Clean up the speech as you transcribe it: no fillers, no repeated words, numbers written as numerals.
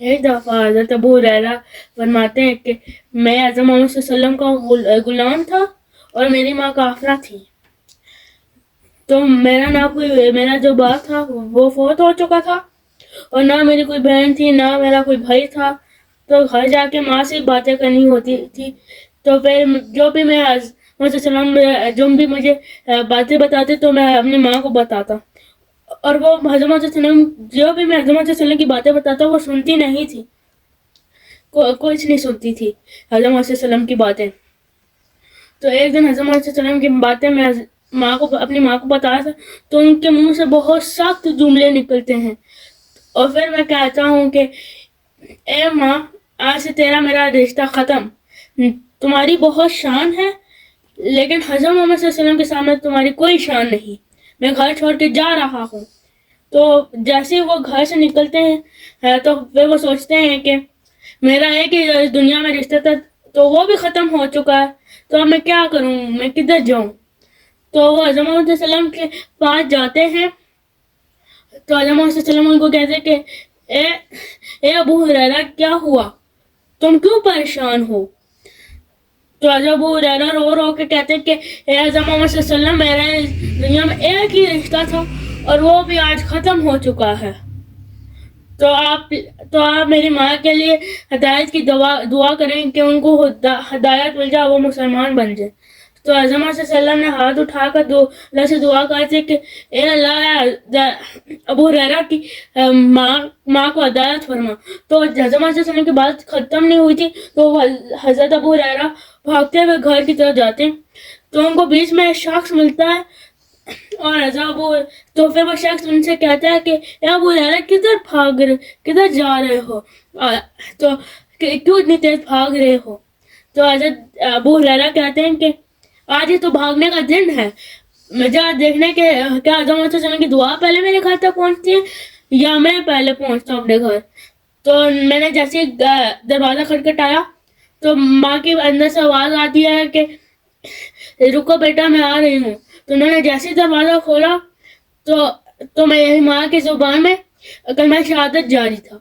ایک دفعہ حضرت ابو ہریرہ فرماتے ہیں کہ میں اعظم محمد صلی اللہ علیہ وسلم کا غلام تھا اور میری ماں کافرہ تھی، تو میرا جو باپ تھا وہ فوت ہو چکا تھا، اور نہ میری کوئی بہن تھی نہ میرا کوئی بھائی تھا، تو گھر جا کے ماں سے باتیں کرنی ہوتی تھی. تو پھر جو بھی میں محمد صلی اللہ علیہ وسلم جو بھی مجھے باتیں بتاتے تو میں اپنی ماں کو بتاتا، اور وہ حضرت محمد صلی اللہ علیہ وسلم جو بھی میں حضرت محمد صلی اللہ علیہ وسلم کی باتیں بتاتا وہ سنتی نہیں تھی، کچھ نہیں سنتی تھی حضرت محمد صلی اللہ علیہ وسلم کی باتیں. تو ایک دن حضرت محمد صلی اللہ علیہ وسلم کی باتیں میں اپنی ماں کو بتایا تھا، تو ان کے منہ سے بہت سخت جملے نکلتے ہیں، اور پھر میں کہتا ہوں کہ اے ماں، آج سے تیرا میرا رشتہ ختم، تمہاری بہت شان ہے لیکن حضرت محمد صلی اللہ علیہ وسلم کے سامنے تمہاری کوئی شان نہیں، میں گھر چھوڑ کے جا رہا ہوں. تو جیسے وہ گھر سے نکلتے ہیں تو پھر وہ سوچتے ہیں کہ میرا ایک ہی اس دنیا میں رشتہ تھا تو وہ بھی ختم ہو چکا ہے، تو اب میں کیا کروں، میں کدھر جاؤں. تو وہ حضرت محمد صلی اللہ علیہ وسلم کے پاس جاتے ہیں، تو حضرت محمد صلی اللہ علیہ وسلم ان کو کہتے ہیں کہ اے ابو ہریرہ، کیا ہوا، تم کیوں پریشان ہو. تو حضرت ابو ہریرہ رو رو کے کہتے ہیں کہ اے حضرت محمد صلی اللہ علیہ وسلم، میرے اس دنیا میں ایک ہی رشتہ تھا اور وہ بھی آج ختم ہو چکا ہے، تو آپ میری ماں کے لیے ہدایت کی دعا کریں کہ ان کو ہدایت مل جائے، وہ مسلمان بن جائے. تو حضرت محمد صلی اللہ علیہ وسلم نے ہاتھ اٹھا کر اللہ سے دعا کرتے کہ اے اللہ، ابو ہریرہ کی ماں کو ہدایت فرما. تو حضرت محمد صلی اللہ علیہ وسلم کی بات ختم نہیں ہوئی تھی تو حضرت ابو ہریرہ بھاگتے ہوئے گھر کی طرف جاتے ہیں، تو ان کو بیچ میں ایک شخص ملتا ہے، اور تو پھر وہ شخص ان سے کہتا ہے کہ اے ابو ہریرہ، کدھر جا رہے ہو، تو کیوں اتنی تیز بھاگ رہے ہو. تو حضرت ابو ہریرہ کہتے ہیں کہ آج ہی تو بھاگنے کا دن ہے، مجھے آج دیکھنے کے کیا حضرت محمد صلی اللہ علیہ وسلم کی دعا پہلے میرے گھر تک پہنچتی ہے یا میں پہلے پہنچتا ہوں اپنے گھر. تو میں نے جیسے دروازہ کھٹکھٹایا تو ماں کے اندر سے آواز آتی ہے کہ رکو بیٹا، میں آ رہی ہوں. تو انہوں نے جیسے ہی دروازہ کھولا تو میری ماں کی زبان میں کلمہ شہادت جاری تھا.